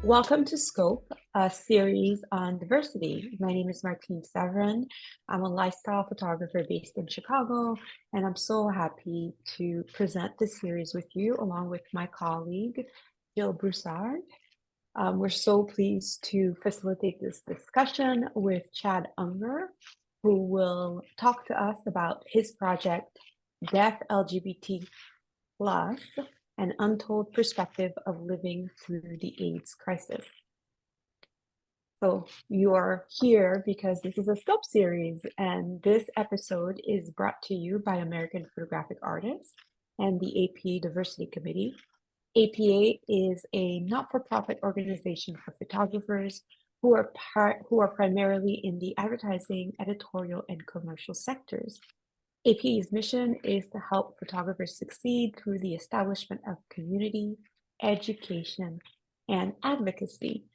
Welcome to Scope, a series on diversity. My name is Martine Severin. I'm a lifestyle photographer based in Chicago, and I'm so happy to present this series with you along with my colleague, Jill Broussard. We're so pleased to facilitate this discussion with Chad Unger, who will talk to us about his project, Deaf LGBT Plus, an untold perspective of living through the AIDS crisis. So you are here because this is a Scope series, and this episode is brought to you by American Photographic Artists and the APA Diversity Committee. APA is a not-for-profit organization for photographers who are primarily in the advertising, editorial, and commercial sectors. APA's mission is to help photographers succeed through the establishment of community, education, and advocacy.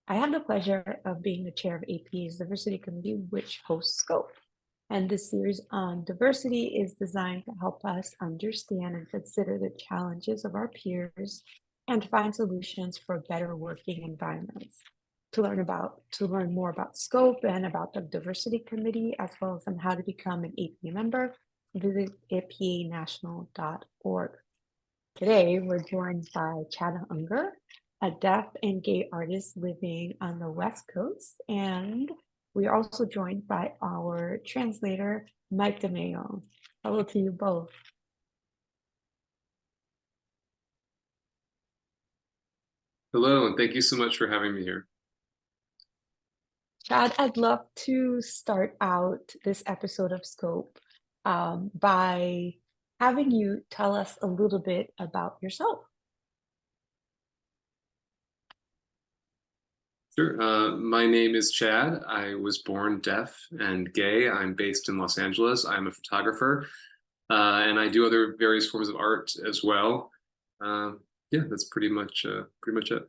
I have the pleasure of being the chair of APA's Diversity Committee, which hosts Scope. And this series on diversity is designed to help us understand and consider the challenges of our peers and find solutions for better working environments. To learn more about Scope and about the Diversity Committee, as well as on how to become an APA member, visit apanational.org. Today, we're joined by Chad Unger, a deaf and gay artist living on the West Coast, and we are also joined by our translator, Mike DeMeo. Hello to you both. Hello, and thank you so much for having me here. Chad, I'd love to start out this episode of Scope by having you tell us a little bit about yourself. Sure. My name is Chad. I was born deaf and gay. I'm based in Los Angeles. I'm a photographer, and I do other various forms of art as well. Yeah, that's pretty much it.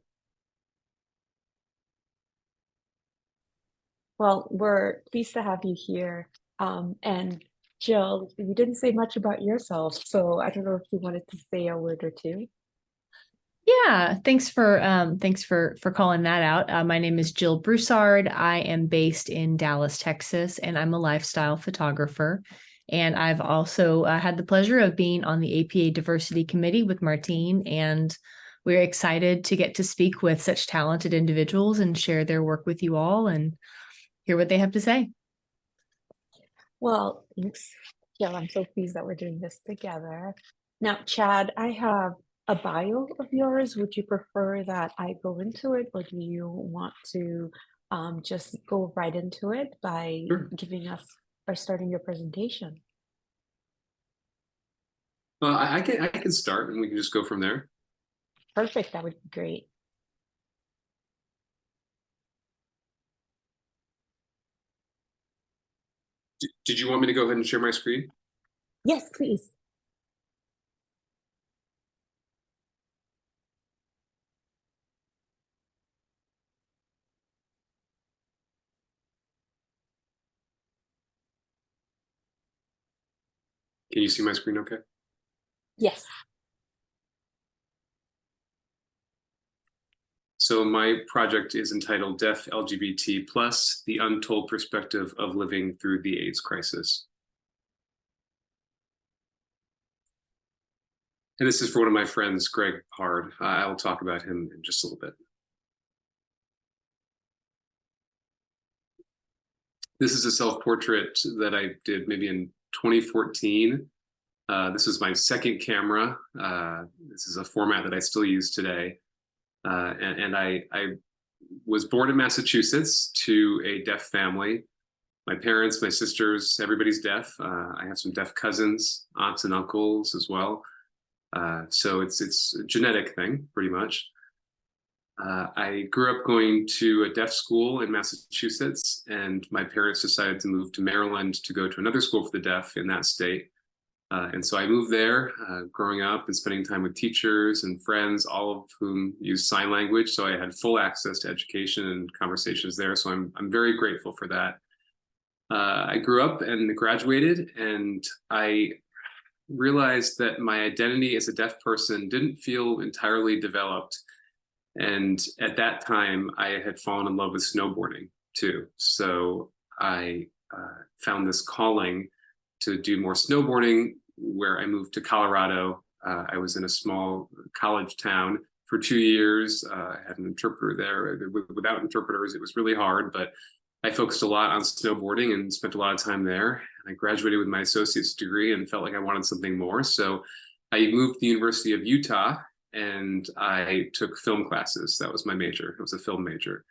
Well, we're pleased to have you here. And Jill, you didn't say much about yourself, so I don't know if you wanted to say a word or two. Yeah, thanks for calling that out. My name is Jill Broussard. I am based in Dallas, Texas, and I'm a lifestyle photographer. And I've also had the pleasure of being on the APA Diversity Committee with Martine, and we're excited to get to speak with such talented individuals and share their work with you all and hear what they have to say. Well, thanks, Jill. I'm so pleased that we're doing this together. Now, Chad, I have a bio of yours. Would you prefer that I go into it, or do you want to just go right into it by starting your presentation? Well, I can start, and we can just go from there. Perfect. That would be great. Did you want me to go ahead and share my screen? Yes, please. Can you see my screen okay? Yes. So my project is entitled Deaf LGBT Plus, the Untold Perspective of Living Through the AIDS Crisis. And this is for one of my friends, Greg Hard. I will talk about him in just a little bit. This is a self-portrait that I did maybe in 2014. This is my second camera. This is a format that I still use today. And I was born in Massachusetts to a deaf family. My parents, my sisters, everybody's deaf. I have some deaf cousins, aunts and uncles as well. So it's a genetic thing, pretty much. I grew up going to a deaf school in Massachusetts, and my parents decided to move to Maryland to go to another school for the deaf in that state. And so I moved there, growing up and spending time with teachers and friends, all of whom use sign language. So I had full access to education and conversations there. So I'm very grateful for that. I grew up and graduated, and I realized that my identity as a deaf person didn't feel entirely developed. And at that time, I had fallen in love with snowboarding too. So I found this calling to do more snowboarding, where I moved to Colorado. I was in a small college town for 2 years. I had an interpreter there. Without interpreters, it was really hard, but I focused a lot on snowboarding and spent a lot of time there. I graduated with my associate's degree and felt like I wanted something more. So I moved to the University of Utah and I took film classes. That was my major. It was a film major.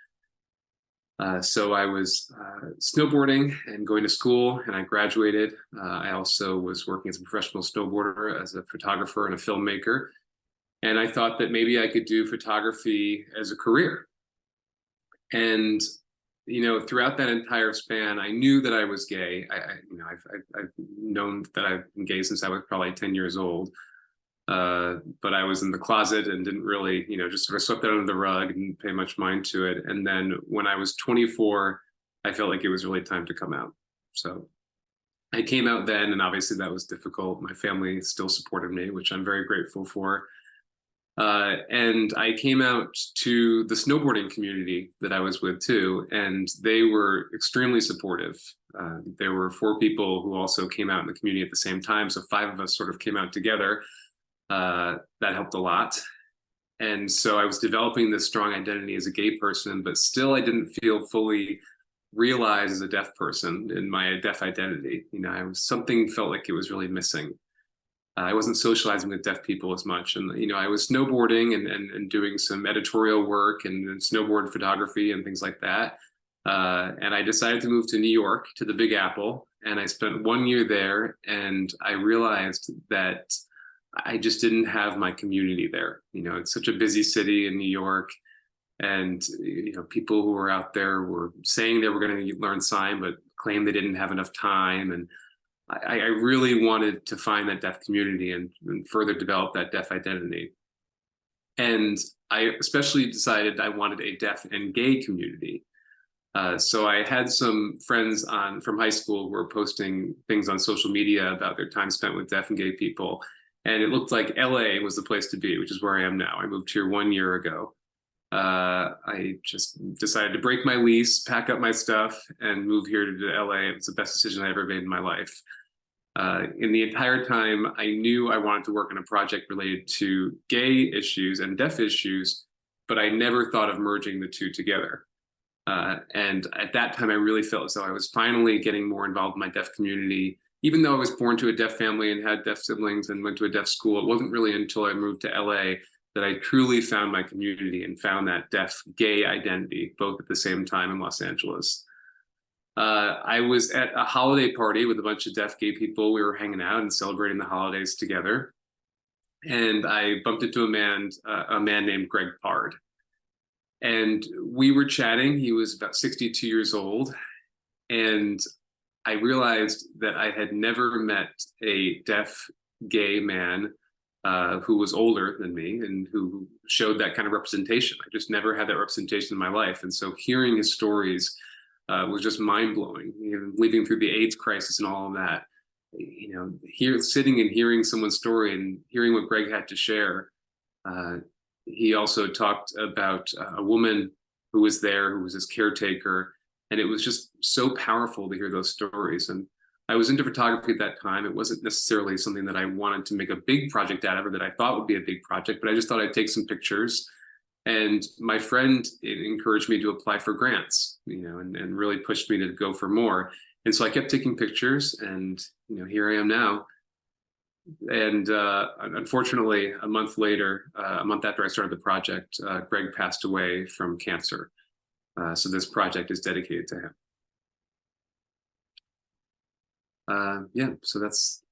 So I was snowboarding and going to school, and I graduated. I also was working as a professional snowboarder, as a photographer and a filmmaker. And I thought that maybe I could do photography as a career. And throughout that entire span, I knew that I was gay. I've known that I've been gay since I was probably 10 years old. But I was in the closet and didn't really, just sort of swept that under the rug and didn't pay much mind to it. And then when I was 24, I felt like it was really time to come out. So I came out then, and obviously that was difficult. My family still supported me, which I'm very grateful for. And I came out to the snowboarding community that I was with too, and they were extremely supportive. There were 4 people who also came out in the community at the same time, so 5 of us sort of came out together. That helped a lot. And so I was developing this strong identity as a gay person, but still I didn't feel fully realized as a deaf person in my deaf identity. Something felt like it was really missing. I wasn't socializing with deaf people as much. And, I was snowboarding and doing some editorial work and snowboard photography and things like that. And I decided to move to New York, to the Big Apple. And I spent 1 year there, and I realized that I just didn't have my community there. It's such a busy city in New York. And, people who were out there were saying they were going to learn sign, but claimed they didn't have enough time. And I really wanted to find that deaf community and further develop that deaf identity. And I especially decided I wanted a deaf and gay community. So I had some friends from high school who were posting things on social media about their time spent with deaf and gay people. And it looked like LA was the place to be, which is where I am now. I moved here 1 year ago. I just decided to break my lease, pack up my stuff, and move here to LA. It was the best decision I ever made in my life. In the entire time, I knew I wanted to work on a project related to gay issues and deaf issues, but I never thought of merging the two together. And at that time, I really felt as though I was finally getting more involved in my deaf community. Even though I was born to a deaf family and had deaf siblings and went to a deaf school, it wasn't really until I moved to LA that I truly found my community and found that deaf gay identity, both at the same time in Los Angeles. I was at a holiday party with a bunch of deaf gay people. We were hanging out and celebrating the holidays together. And I bumped into a man named Greg Pard. And we were chatting. He was about 62 years old. And I realized that I had never met a deaf gay man who was older than me and who showed that kind of representation. I just never had that representation in my life. And so hearing his stories was just mind-blowing. Living through the AIDS crisis and all of that, sitting and hearing someone's story and hearing what Greg had to share. He also talked about a woman who was there, who was his caretaker. And it was just so powerful to hear those stories. And I was into photography at that time. It wasn't necessarily something that I wanted to make a big project out of, or that I thought would be a big project, but I just thought I'd take some pictures. And my friend encouraged me to apply for grants, and really pushed me to go for more. And so I kept taking pictures, and here I am now. And unfortunately, a month after I started the project, Greg passed away from cancer. So this project is dedicated to him. So that's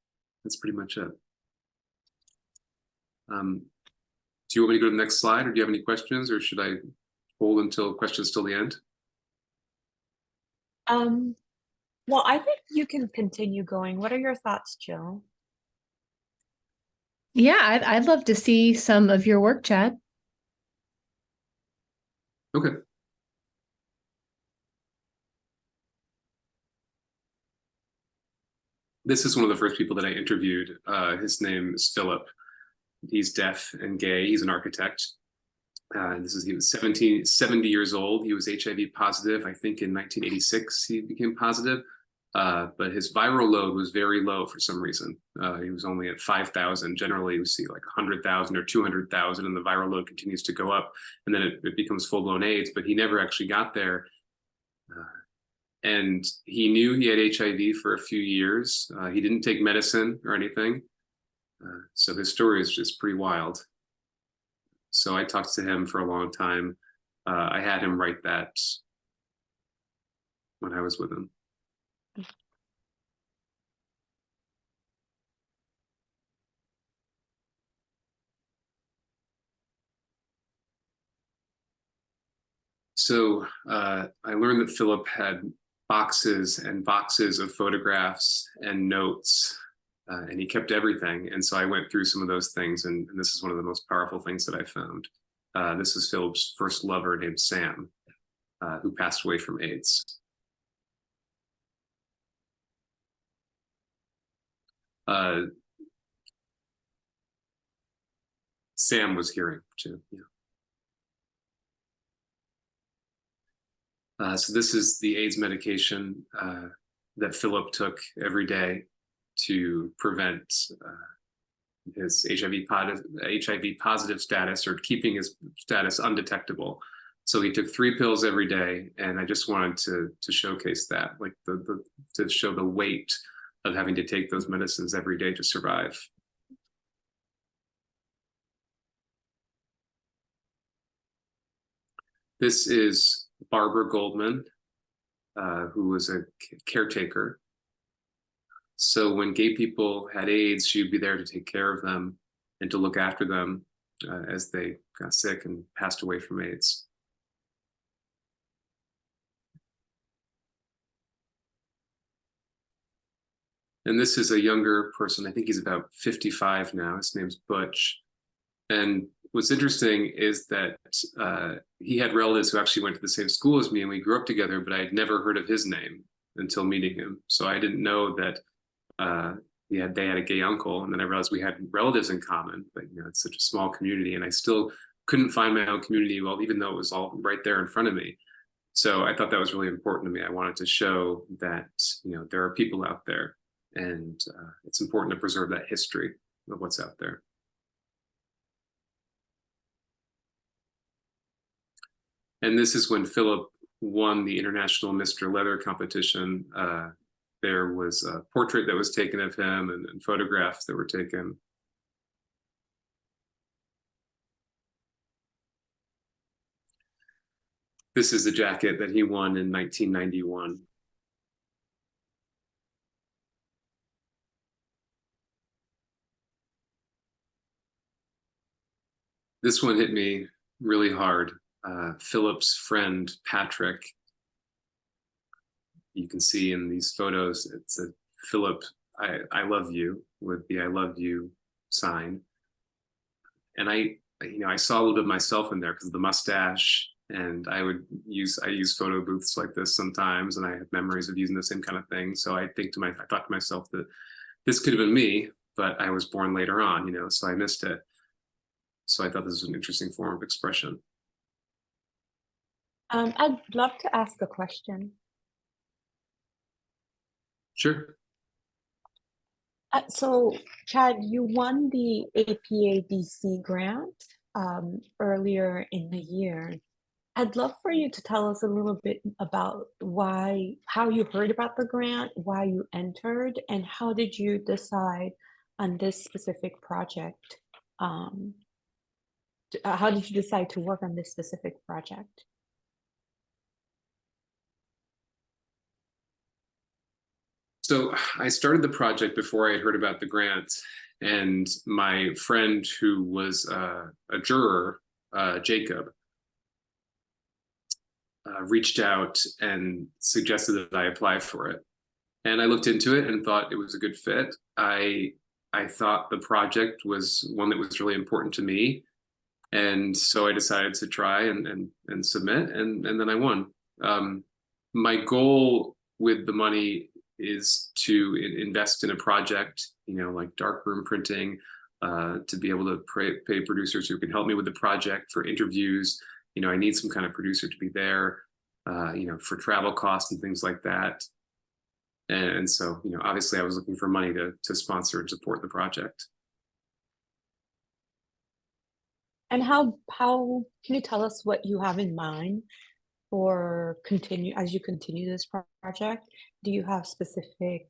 pretty much it. Do you want me to go to the next slide, or do you have any questions, or should I hold until questions till the end? Well, I think you can continue going. What are your thoughts, Jill? Yeah, I'd love to see some of your work, Chad. Okay. This is one of the first people that I interviewed. His name is Philip. He's deaf and gay. He's an architect. He was 70 years old. He was HIV positive. I think in 1986 he became positive. But his viral load was very low for some reason. He was only at 5,000. Generally, we see like 100,000 or 200,000, and the viral load continues to go up, and then it becomes full-blown AIDS. But he never actually got there. And he knew he had HIV for a few years. He didn't take medicine or anything. So his story is just pretty wild. So I talked to him for a long time. I had him write that when I was with him. So I learned that Philip had boxes and boxes of photographs and notes, and he kept everything. And so I went through some of those things, and this is one of the most powerful things that I found. This is Philip's first lover named Sam, who passed away from AIDS. Sam was hearing too. Yeah. So this is the AIDS medication that Philip took every day to prevent his HIV positive status, or keeping his status undetectable. So he took 3 pills every day, and I just wanted to showcase that, like to show the weight of having to take those medicines every day to survive. This is Barbara Goldman, who was a caretaker. So when gay people had AIDS, she would be there to take care of them and to look after them as they got sick and passed away from AIDS. And this is a younger person. I think he's about 55 now. His name's Butch. And what's interesting is that he had relatives who actually went to the same school as me, and we grew up together, but I had never heard of his name until meeting him. So I didn't know that they had a gay uncle, and then I realized we had relatives in common. But it's such a small community, and I still couldn't find my own community, well, even though it was all right there in front of me. So I thought that was really important to me. I wanted to show that there are people out there, and it's important to preserve that history of what's out there. And this is when Philip won the International Mr. Leather competition. There was a portrait that was taken of him, and photographs that were taken. This is the jacket that he won in 1991. This one hit me really hard. Philip's friend, Patrick, you can see in these photos, it's a Philip, I love you, with the I love you sign. And I saw a little bit of myself in there because of the mustache, and I use photo booths like this sometimes, and I have memories of using the same kind of thing. So I thought to myself that this could have been me, but I was born later on, so I missed it. So I thought this was an interesting form of expression. I'd love to ask a question. Sure. So, Chad, you won the APA DC grant earlier in the year. I'd love for you to tell us a little bit about how you heard about the grant, why you entered, and how did you decide on this specific project? How did you decide to work on this specific project? So I started the project before I had heard about the grant, and my friend who was a juror, Jacob, reached out and suggested that I apply for it. And I looked into it and thought it was a good fit. I thought the project was one that was really important to me, and so I decided to try and submit, and then I won. My goal with the money is to invest in a project, like darkroom printing to be able to pay producers who can help me with the project for interviews. I need some kind of producer to be there, for travel costs and things like that. And so, obviously I was looking for money to sponsor and support the project. And how can you tell us what you have in mind for as you continue this project? Do you have specific,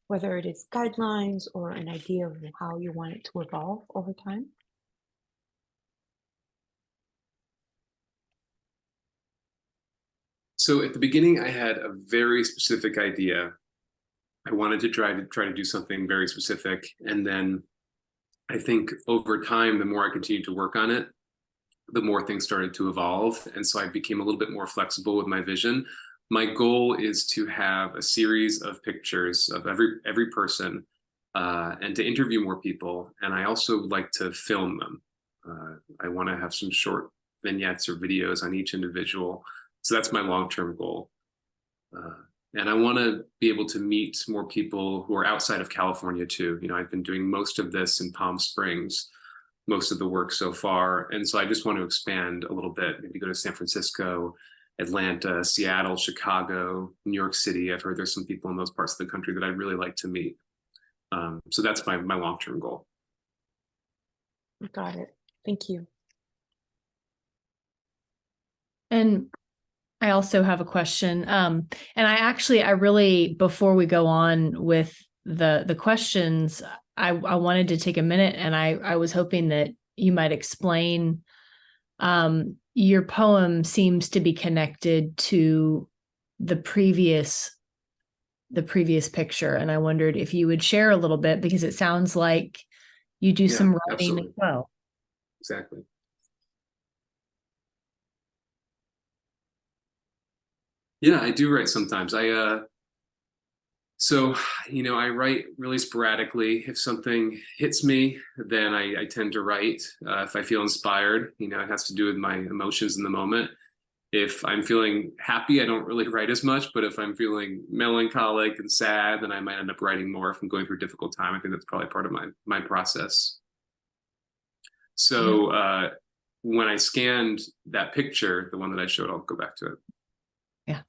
whether it is guidelines or an idea of how you want it to evolve over time? So at the beginning, I had a very specific idea. I wanted to try to do something very specific, and then I think over time, the more I continued to work on it, the more things started to evolve, and so I became a little bit more flexible with my vision. My goal is to have a series of pictures of every person, and to interview more people. And I also like to film them. I want to have some short vignettes or videos on each individual. So that's my long-term goal. And I want to be able to meet more people who are outside of California too. I've been doing most of this in Palm Springs, most of the work so far. And so I just want to expand a little bit, maybe go to San Francisco, Atlanta, Seattle, Chicago, New York City. I've heard there's some people in those parts of the country that I'd really like to meet. So that's my long-term goal. Got it. Thank you. And I also have a question. And I really, before we go on with the questions, I wanted to take a minute, and I was hoping that you might explain, your poem seems to be connected to the previous picture. And I wondered if you would share a little bit, because it sounds like you do some writing absolutely. as well. Exactly. Yeah, I do write sometimes. So, I write really sporadically. If something hits me, then I tend to write. If I feel inspired, it has to do with my emotions in the moment. If I'm feeling happy, I don't really write as much. But if I'm feeling melancholic and sad, then I might end up writing more if I'm going through a difficult time. I think that's probably part of my process. So when I scanned that picture, the one that I showed, I'll go back to it. Yeah.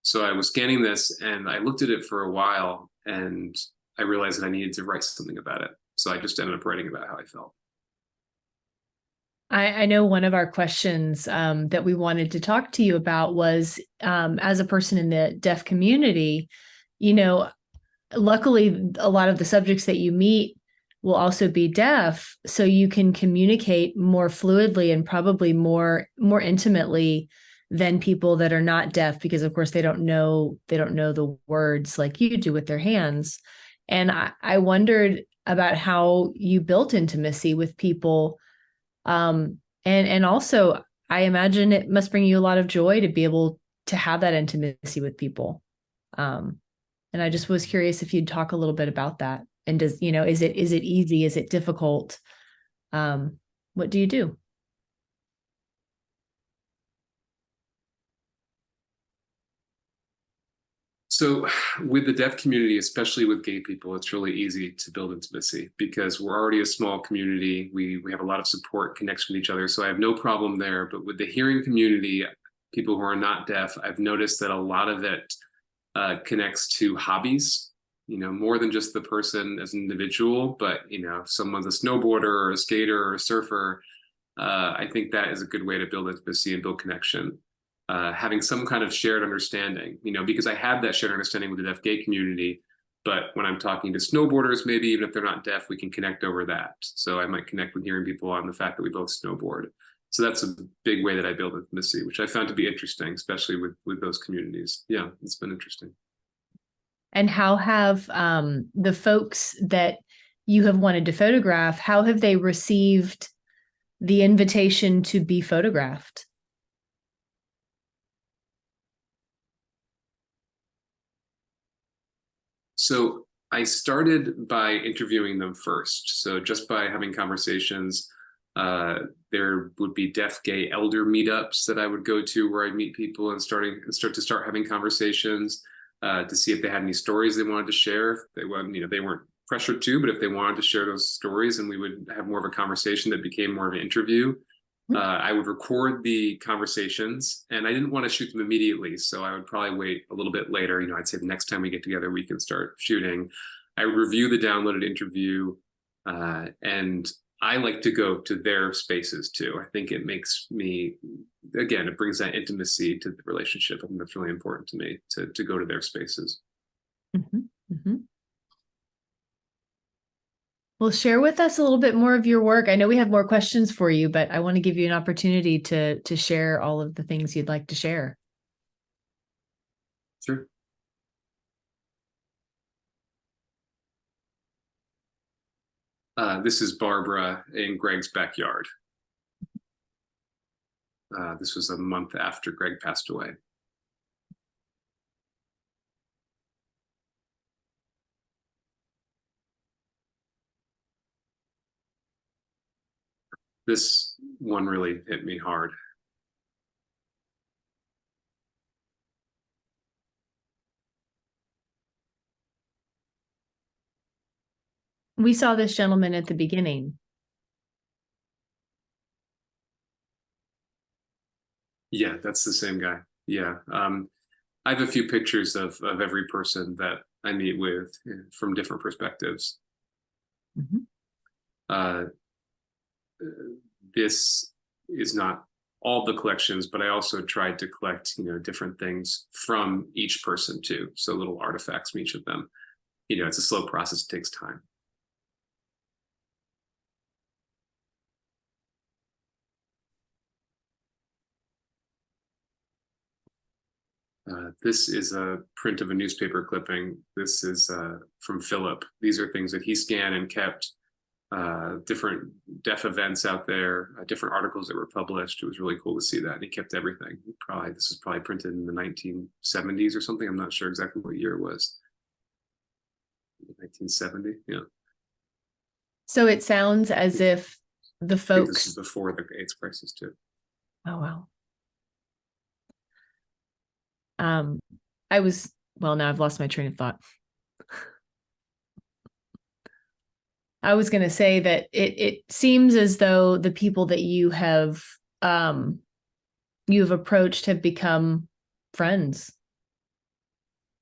So I was scanning this, and I looked at it for a while, and I realized that I needed to write something about it. So I just ended up writing about how I felt. I know one of our questions that we wanted to talk to you about was, as a person in the deaf community, luckily a lot of the subjects that you meet will also be deaf, so you can communicate more fluidly and probably more intimately than people that are not deaf, because of course they don't know the words like you do with their hands. And I wondered about how you built intimacy with people. And also I imagine it must bring you a lot of joy to be able to have that intimacy with people. And I just was curious if you'd talk a little bit about that. And is it easy? Is it difficult? What do you do? So with the deaf community, especially with gay people, it's really easy to build intimacy because we're already a small community. We have a lot of support, connection with each other. So I have no problem there. But with the hearing community, people who are not deaf, I've noticed that a lot of it connects to hobbies, more than just the person as an individual, but, if someone's a snowboarder or a skater or a surfer, I think that is a good way to build intimacy and build connection. Having some kind of shared understanding, because I have that shared understanding with the deaf gay community, but when I'm talking to snowboarders, maybe even if they're not deaf, we can connect over that. So I might connect with hearing people on the fact that we both snowboard. So that's a big way that I build intimacy, which I found to be interesting, especially with those communities. Yeah, it's been interesting. And how have the folks that you have wanted to photograph, how have they received the invitation to be photographed? So I started by interviewing them first. So just by having conversations, there would be deaf gay elder meetups that I would go to where I'd meet people and start having conversations to see if they had any stories they wanted to share. If they weren't pressure to, but if they wanted to share those stories and we would have more of a conversation that became more of an interview, I would record the conversations, and I didn't want to shoot them immediately. So I would probably wait a little bit later. I'd say the next time we get together, we can start shooting. I would review the downloaded interview, and I like to go to their spaces too. I think it makes me, again, it brings that intimacy to the relationship. I think that's really important to me to go to their spaces. Mm-hmm. Mm-hmm. Well, share with us a little bit more of your work. I know we have more questions for you, but I want to give you an opportunity to share all of the things you'd like to share. Sure. This is Barbara in Greg's backyard. This was a month after Greg passed away. This one really hit me hard. We saw this gentleman at the beginning. Yeah, that's the same guy. Yeah. I have a few pictures of every person that I meet with from different perspectives. Mm-hmm. This is not all the collections, but I also tried to collect, different things from each person too. So little artifacts from each of them. It's a slow process, it takes time. This is a print of a newspaper clipping. This is from Philip. These are things that he scanned and kept, different deaf events out there, different articles that were published. It was really cool to see that. And he kept everything. This is probably printed in the 1970s or something. I'm not sure exactly what year it was. 1970, yeah. So it sounds as if the folks. This is before the AIDS crisis too. Oh, wow. Now I've lost my train of thought. I was going to say that it seems as though the people that you have approached have become friends,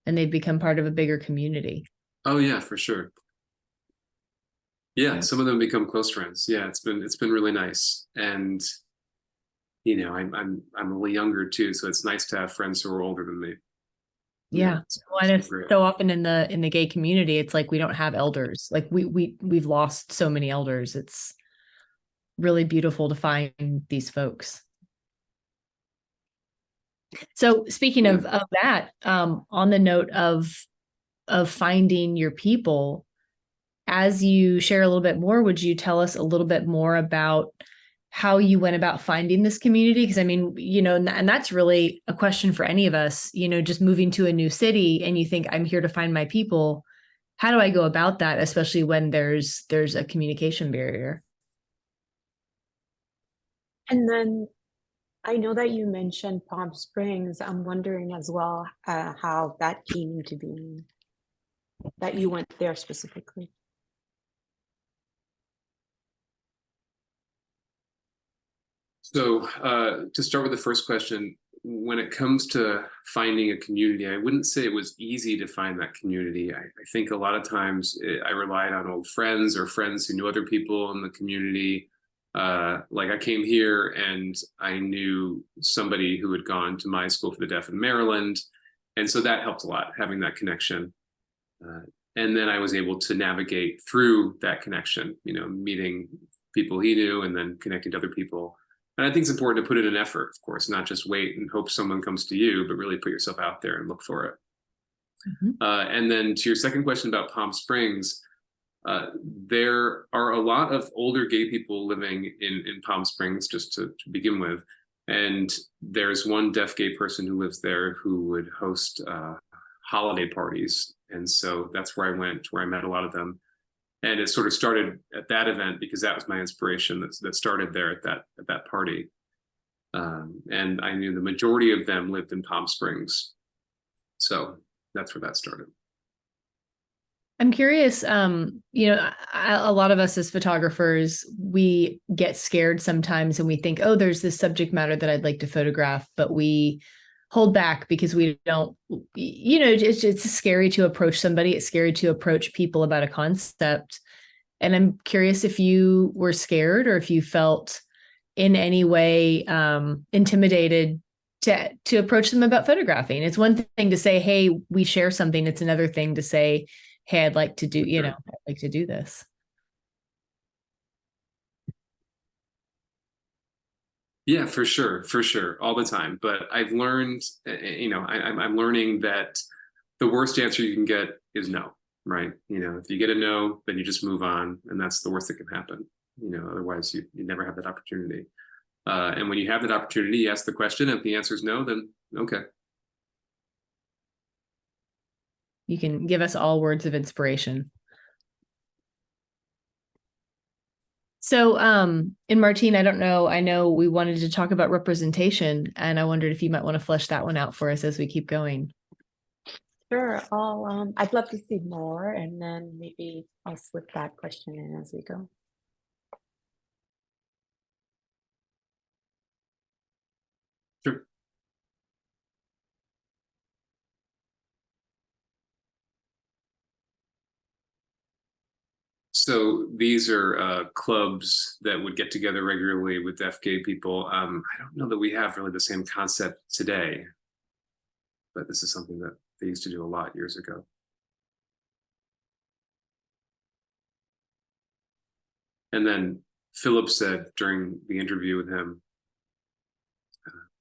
and they've become part of a bigger community. Oh yeah, for sure. Yeah, some of them become close friends. Yeah, it's been really nice. And I'm a little younger too, so it's nice to have friends who are older than me. Yeah. So often in the gay community, it's like we don't have elders. Like we've lost so many elders. It's really beautiful to find these folks. So speaking of that, on the note of finding your people, as you share a little bit more, would you tell us a little bit more about how you went about finding this community? Because I mean, and that's really a question for any of us, just moving to a new city and you think, I'm here to find my people. How do I go about that, especially when there's a communication barrier? And then I know that you mentioned Palm Springs. I'm wondering as well how that came into being, that you went there specifically. So to start with the first question, when it comes to finding a community, I wouldn't say it was easy to find that community. I think a lot of times I relied on old friends or friends who knew other people in the community. Like I came here and I knew somebody who had gone to my school for the deaf in Maryland. And so that helped a lot, having that connection. And then I was able to navigate through that connection, meeting people he knew and then connecting to other people. And I think it's important to put in an effort, of course, not just wait and hope someone comes to you, but really put yourself out there and look for it. Mm-hmm. And then to your second question about Palm Springs, there are a lot of older gay people living in Palm Springs, just to begin with. And there's one deaf gay person who lives there who would host holiday parties. And so that's where I went, where I met a lot of them. And it sort of started at that event because that was my inspiration that started there at that party. And I knew the majority of them lived in Palm Springs. So that's where that started. I'm curious, a lot of us as photographers, we get scared sometimes and we think, oh, there's this subject matter that I'd like to photograph, but we hold back because we don't, it's scary to approach somebody. It's scary to approach people about a concept. And I'm curious if you were scared or if you felt in any way intimidated to approach them about photographing. It's one thing to say, hey, we share something. It's another thing to say, hey, I'd like to do, I'd like to do this. Yeah, for sure, all the time. But I've learned, I'm learning that the worst answer you can get is no, right? If you get a no, then you just move on, and that's the worst that can happen. Otherwise you never have that opportunity. And when you have that opportunity, you ask the question. If the answer is no, then okay. You can give us all words of inspiration. So, and Martine, I don't know, I know we wanted to talk about representation, and I wondered if you might want to flesh that one out for us as we keep going. Sure. I'd love to see more, and then maybe I'll slip that question in as we go. Sure. So these are clubs that would get together regularly with deaf gay people. I don't know that we have really the same concept today, but this is something that they used to do a lot years ago. And then Philip said during the interview with him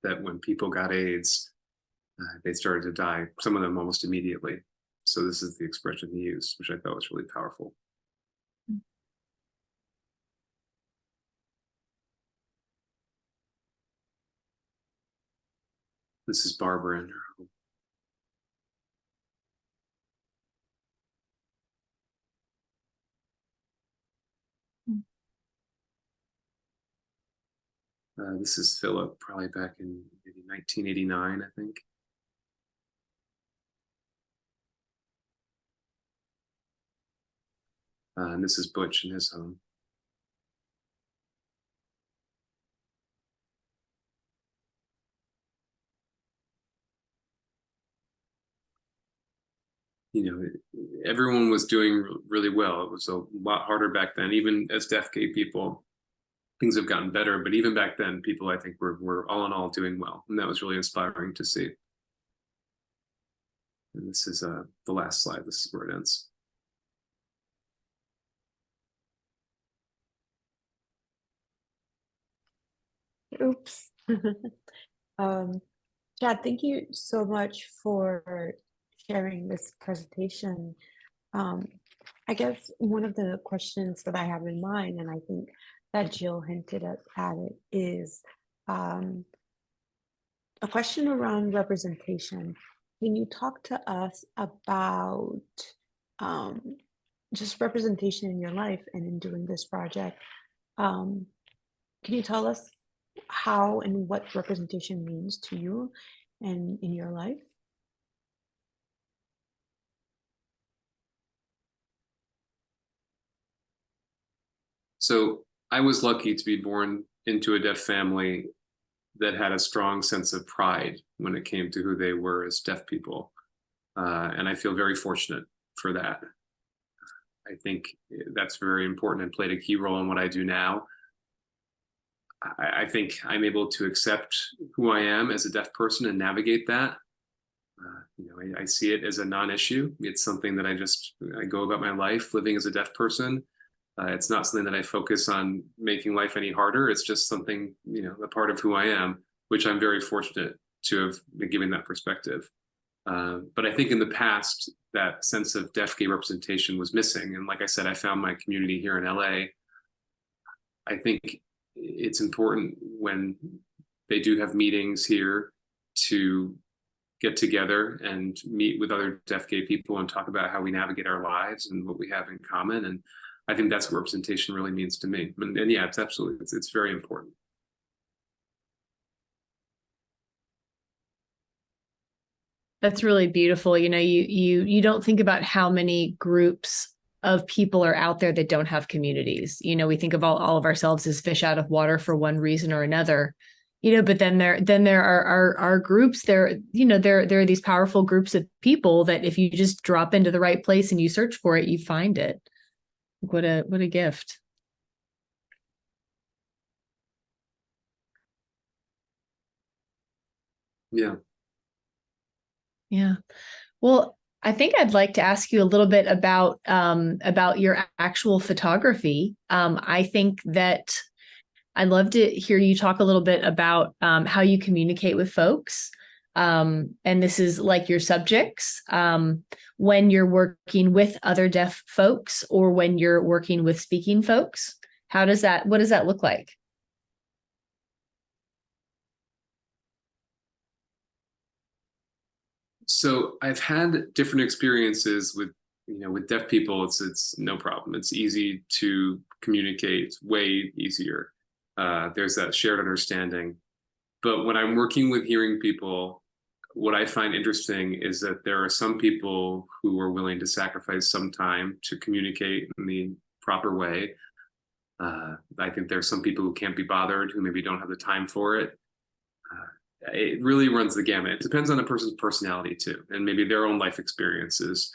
that when people got AIDS, they started to die, some of them almost immediately. So this is the expression he used, which I thought was really powerful. This is Barbara in her home. This is Philip, probably back in maybe 1989, I think. And this is Butch in his home. Everyone was doing really well. It was a lot harder back then, even as deaf gay people. Things have gotten better, but even back then, people, I think, were all in all doing well. And that was really inspiring to see. And this is the last slide. This is where it ends. Oops. Chad, thank you so much for sharing this presentation. I guess one of the questions that I have in mind, and I think that Jill hinted at it, is a question around representation. Can you talk to us about just representation in your life and in doing this project? Can you tell us how and what representation means to you and in your life? So I was lucky to be born into a deaf family that had a strong sense of pride when it came to who they were as deaf people. And I feel very fortunate for that. I think that's very important and played a key role in what I do now. I think I'm able to accept who I am as a deaf person and navigate that. I see it as a non-issue. It's something that I go about my life living as a deaf person. It's not something that I focus on making life any harder. It's just something, a part of who I am, which I'm very fortunate to have been given that perspective. But I think in the past, that sense of deaf gay representation was missing. And like I said, I found my community here in LA. I think it's important when they do have meetings here to get together and meet with other deaf gay people and talk about how we navigate our lives and what we have in common. And I think that's what representation really means to me. And yeah, it's absolutely, it's very important. That's really beautiful. You don't think about how many groups of people are out there that don't have communities. We think of all of ourselves as fish out of water for one reason or another. But then there are groups there, there are these powerful groups of people that if you just drop into the right place and you search for it, you find it. What a gift. Yeah. Yeah. Well, I think I'd like to ask you a little bit about your actual photography. I think that I'd love to hear you talk a little bit about how you communicate with folks. And this is like your subjects, when you're working with other deaf folks or when you're working with speaking folks. What does that look like? So I've had different experiences with, with deaf people. It's no problem. It's easy to communicate. It's way easier. There's that shared understanding. But when I'm working with hearing people, what I find interesting is that there are some people who are willing to sacrifice some time to communicate in the proper way. I think there's some people who can't be bothered, who maybe don't have the time for it. It really runs the gamut. It depends on the person's personality too, and maybe their own life experiences.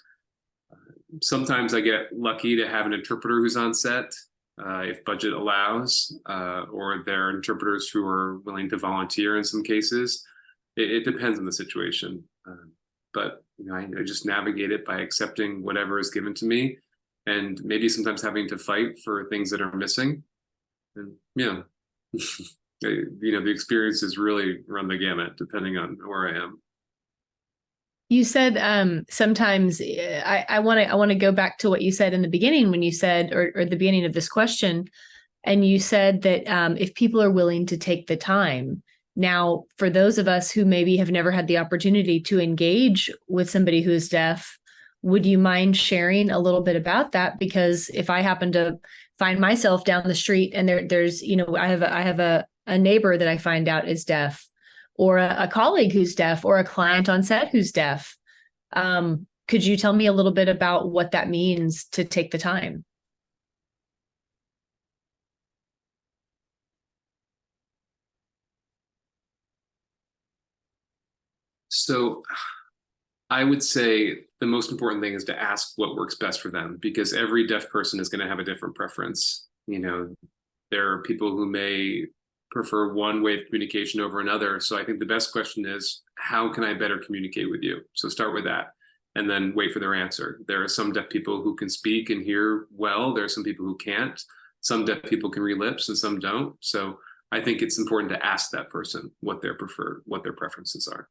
Sometimes I get lucky to have an interpreter who's on set, if budget allows, or there are interpreters who are willing to volunteer in some cases. It depends on the situation. But I just navigate it by accepting whatever is given to me, and maybe sometimes having to fight for things that are missing. And yeah. The experiences really run the gamut depending on where I am. You said sometimes I want to go back to what you said in the beginning when you said or the beginning of this question, and you said that if people are willing to take the time. Now, for those of us who maybe have never had the opportunity to engage with somebody who is deaf, would you mind sharing a little bit about that? Because if I happen to find myself down the street and there's I have a neighbor that I find out is deaf, or a colleague who's deaf, or a client on set who's deaf. Could you tell me a little bit about what that means to take the time? So I would say the most important thing is to ask what works best for them, because every deaf person is going to have a different preference. There are people who may prefer one way of communication over another. So I think the best question is, how can I better communicate with you? So start with that and then wait for their answer. There are some deaf people who can speak and hear well. There are some people who can't. Some deaf people can read lips and some don't. So I think it's important to ask that person what their preferences are.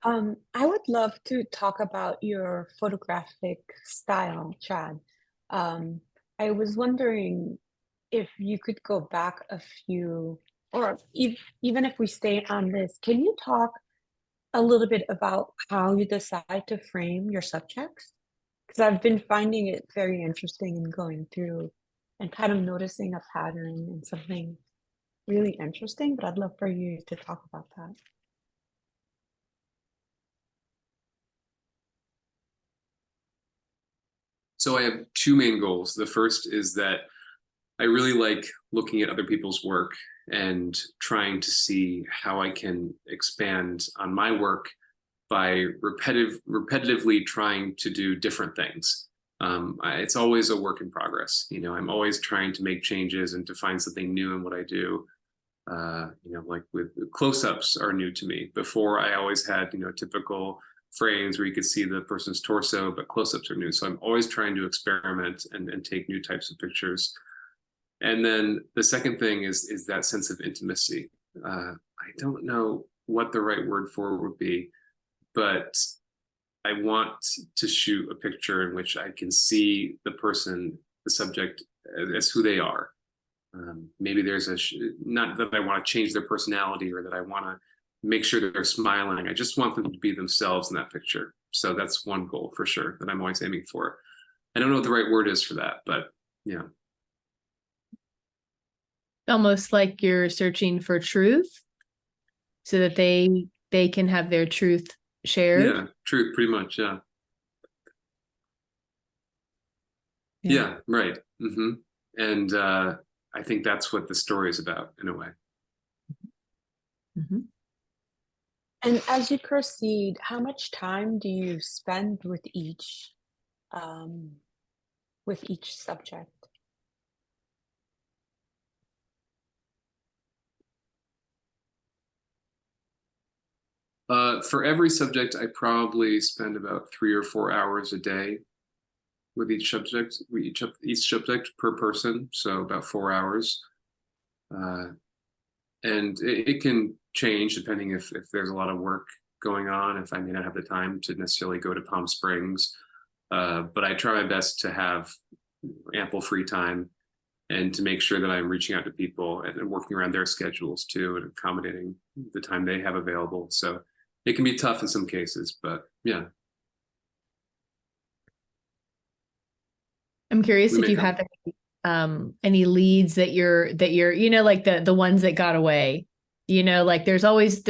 I would love to talk about your photographic style, Chad. Um, I was wondering if you could go back a few, or even if we stay on this, can you talk a little bit about how you decide to frame your subjects? Because I've been finding it very interesting in going through and kind of noticing a pattern and something really interesting, but I'd love for you to talk about that. So I have two main goals. The first is that I really like looking at other people's work and trying to see how I can expand on my work by repetitively trying to do different things. It's always a work in progress. I'm always trying to make changes and to find something new in what I do. Like with close-ups are new to me. Before I always had, typical frames where you could see the person's torso, but close-ups are new. So I'm always trying to experiment and take new types of pictures. And then the second thing is that sense of intimacy. I don't know what the right word for it would be, but I want to shoot a picture in which I can see the person, the subject, as who they are. Maybe there's not that I want to change their personality or that I want to make sure that they're smiling. I just want them to be themselves in that picture. So that's one goal for sure that I'm always aiming for. I don't know what the right word is for that, but yeah. Almost like you're searching for truth so that they can have their truth shared. Yeah, true, pretty much. Yeah. Yeah, right. And I think that's what the story is about in a way. Mm-hmm. And as you proceed, how much time do you spend with each subject? For every subject, I probably spend about 3 or 4 hours a day with each subject. Each subject per person, so about 4 hours. Uh, and it can change depending if there's a lot of work going on. If I may not have the time to necessarily go to Palm Springs, but I try my best to have ample free time and to make sure that I'm reaching out to people and working around their schedules too and accommodating the time they have available. So it can be tough in some cases, but yeah, I'm curious we if make you them. have any leads that you're, like the ones that got away. Like there's always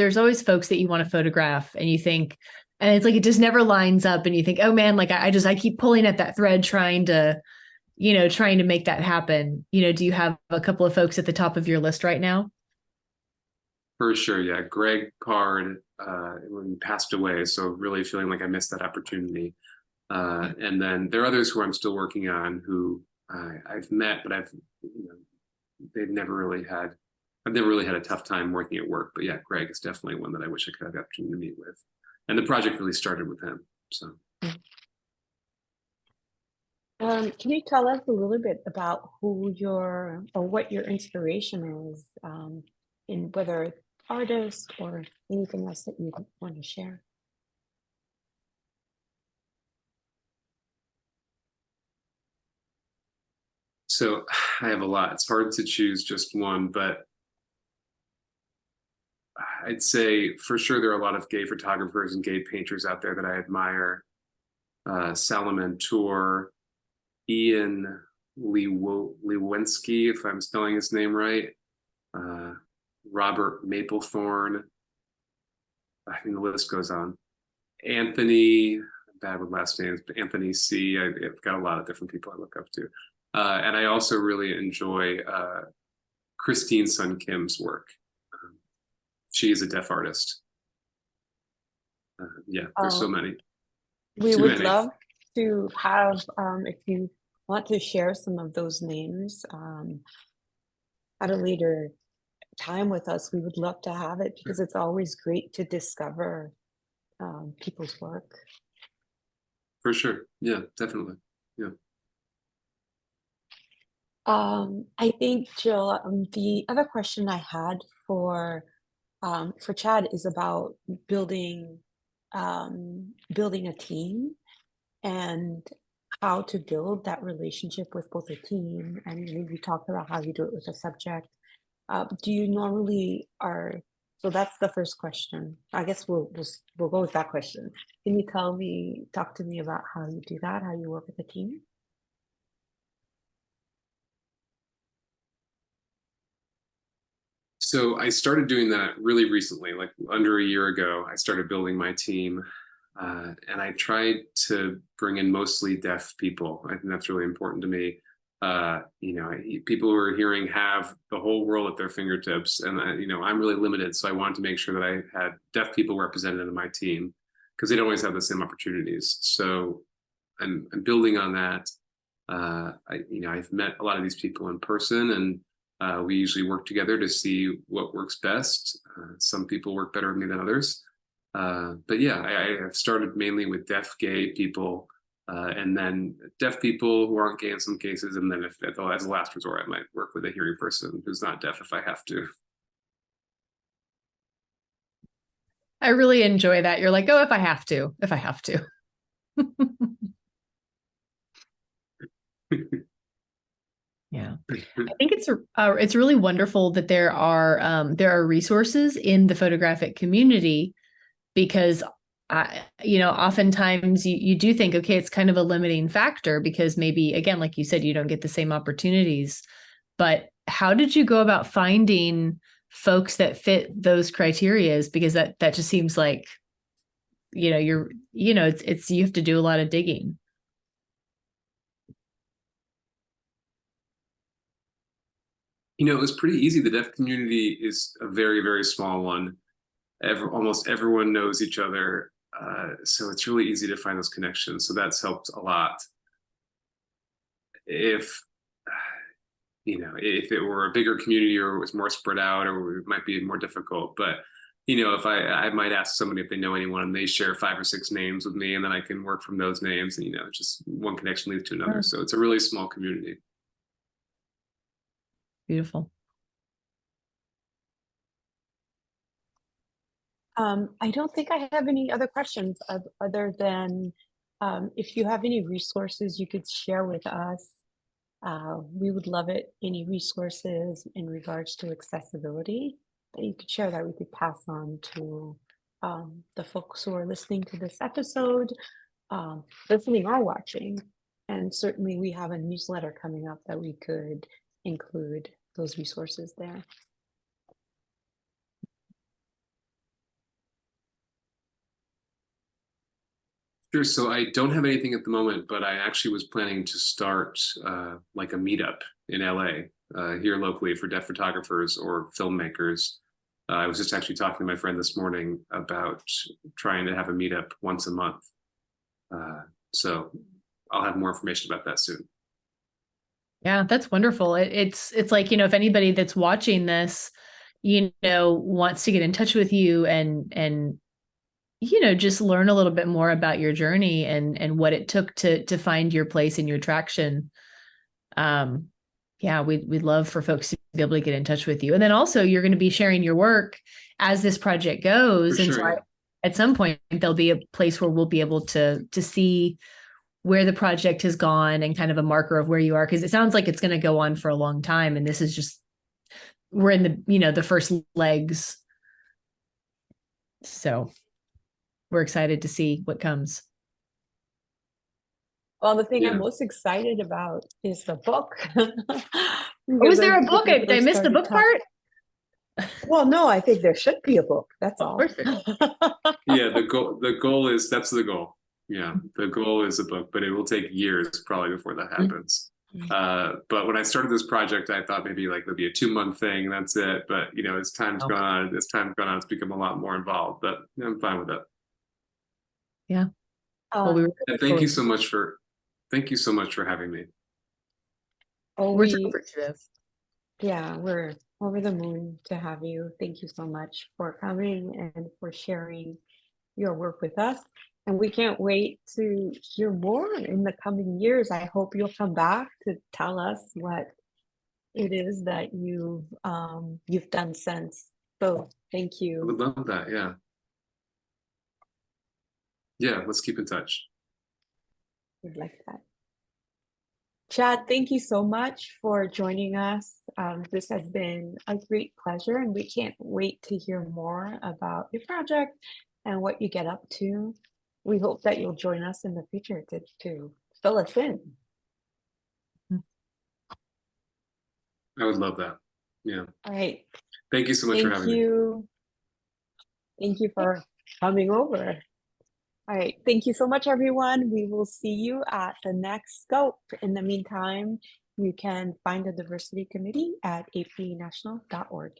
folks that you want to photograph and you think, and it's like it just never lines up and you think, oh man, like I keep pulling at that thread trying to make that happen. Do you have a couple of folks at the top of your list right now? For sure, yeah. Greg Card, when he passed away, so really feeling like I missed that opportunity. And then there are others who I'm still working on who I've met, but they've never really had, I've never really had a tough time working at work. But yeah, Greg is definitely one that I wish I could have the opportunity to meet with. And the project really started with him. So. Can you tell us a little bit about what your inspiration is, in whether artists or anything else that you want to share? So I have a lot. It's hard to choose just one, but I'd say for sure there are a lot of gay photographers and gay painters out there that I admire. Salomon Tour, Ian Lewinski, if I'm spelling his name right, uh, Robert Maplethorne. I mean, the list goes on. Anthony, bad with last names, but Anthony C. I've got a lot of different people I look up to. And I also really enjoy Christine Sun Kim's work. She is a deaf artist. Yeah, there's so many. We Too would many. love to have, if you want to share some of those names at a later time with us, we would love to have it because it's always great to discover people's work. For sure. Yeah, definitely. Yeah. I think, Jill, the other question I had for Chad is about building building a team and how to build that relationship with both a team, and you talked about how you do it with a subject. Do you normally are so that's the first question. I guess we'll go with that question. Can you talk to me about how you do that, how you work with a team? So I started doing that really recently, like under a year ago. I started building my team, and I tried to bring in mostly deaf people. I think that's really important to me. People who are hearing have the whole world at their fingertips, and I'm really limited. So I wanted to make sure that I had deaf people represented in my team because they don't always have the same opportunities. So I'm building on that. I've met a lot of these people in person, and we usually work together to see what works best. Some people work better with me than others. But yeah, I have started mainly with deaf gay people, and then deaf people who aren't gay in some cases. And then as a last resort, I might work with a hearing person who's not deaf if I have to. I really enjoy that. You're like, oh, if I have to, if I have to. Yeah, I think it's really wonderful that there are resources in the photographic community because oftentimes you do think, okay, it's kind of a limiting factor because maybe again, like you said, you don't get the same opportunities. But how did you go about finding folks that fit those criterias? Because that just seems like, it's you have to do a lot of digging. It was pretty easy. The deaf community is a very, very small one. Almost everyone knows each other. So it's really easy to find those connections. So that's helped a lot. If if it were a bigger community or it was more spread out, or it might be more difficult. But if I might ask somebody if they know anyone, and they share 5 or 6 names with me, and then I can work from those names, and just one connection leads to another. So it's a really small community. Beautiful. I don't think I have any other questions other than if you have any resources you could share with us. We would love it. Any resources in regards to accessibility that you could share that we could pass on to the folks who are listening to this episode, listening or watching. And certainly we have a newsletter coming up that we could include those resources there. Sure. So I don't have anything at the moment, but I actually was planning to start like a meetup in LA here locally for deaf photographers or filmmakers. I was just actually talking to my friend this morning about trying to have a meetup once a month. So I'll have more information about that soon. Yeah, that's wonderful. It's like, if anybody that's watching this, wants to get in touch with you and just learn a little bit more about your journey and what it took to find your place and your traction. Yeah, we'd love for folks to be able to get in touch with you. And then also you're going to be sharing your work as this project goes. For and sure, so yeah. At some point there'll be a place where we'll be able to see where the project has gone and kind of a marker of where you are. Cause it sounds like it's going to go on for a long time. And this is just, we're in the, the first legs. So we're excited to see what comes. Well, the thing Yeah. I'm most excited about is the book. Was there a book? Did I miss the book part? Well, no, I think there should be a book. That's all. Yeah, the goal is, that's the goal. Yeah, the goal is a book, but it will take years probably before that happens. But when I started this project, I thought maybe like there'll be a 2-month thing, that's it. But as time's gone on, it's become a lot more involved. But I'm fine with it. Yeah. And thank you so much for having me. Oh, we're so appreciative. Yeah, we're over the moon to have you. Thank you so much for coming and for sharing your work with us. And we can't wait to hear more in the coming years. I hope you'll come back to tell us what it is that you've done since. So thank you. I would love that. Yeah. Yeah, let's keep in touch. Would like that. Chad, thank you so much for joining us. This has been a great pleasure, and we can't wait to hear more about your project and what you get up to. We hope that you'll join us in the future to fill us in. I would love that. Yeah. All right. Thank you so much for having me. Thank you for coming over. All right. Thank you so much, everyone. We will see you at the next scope. In the meantime, you can find the diversity committee at apnational.org.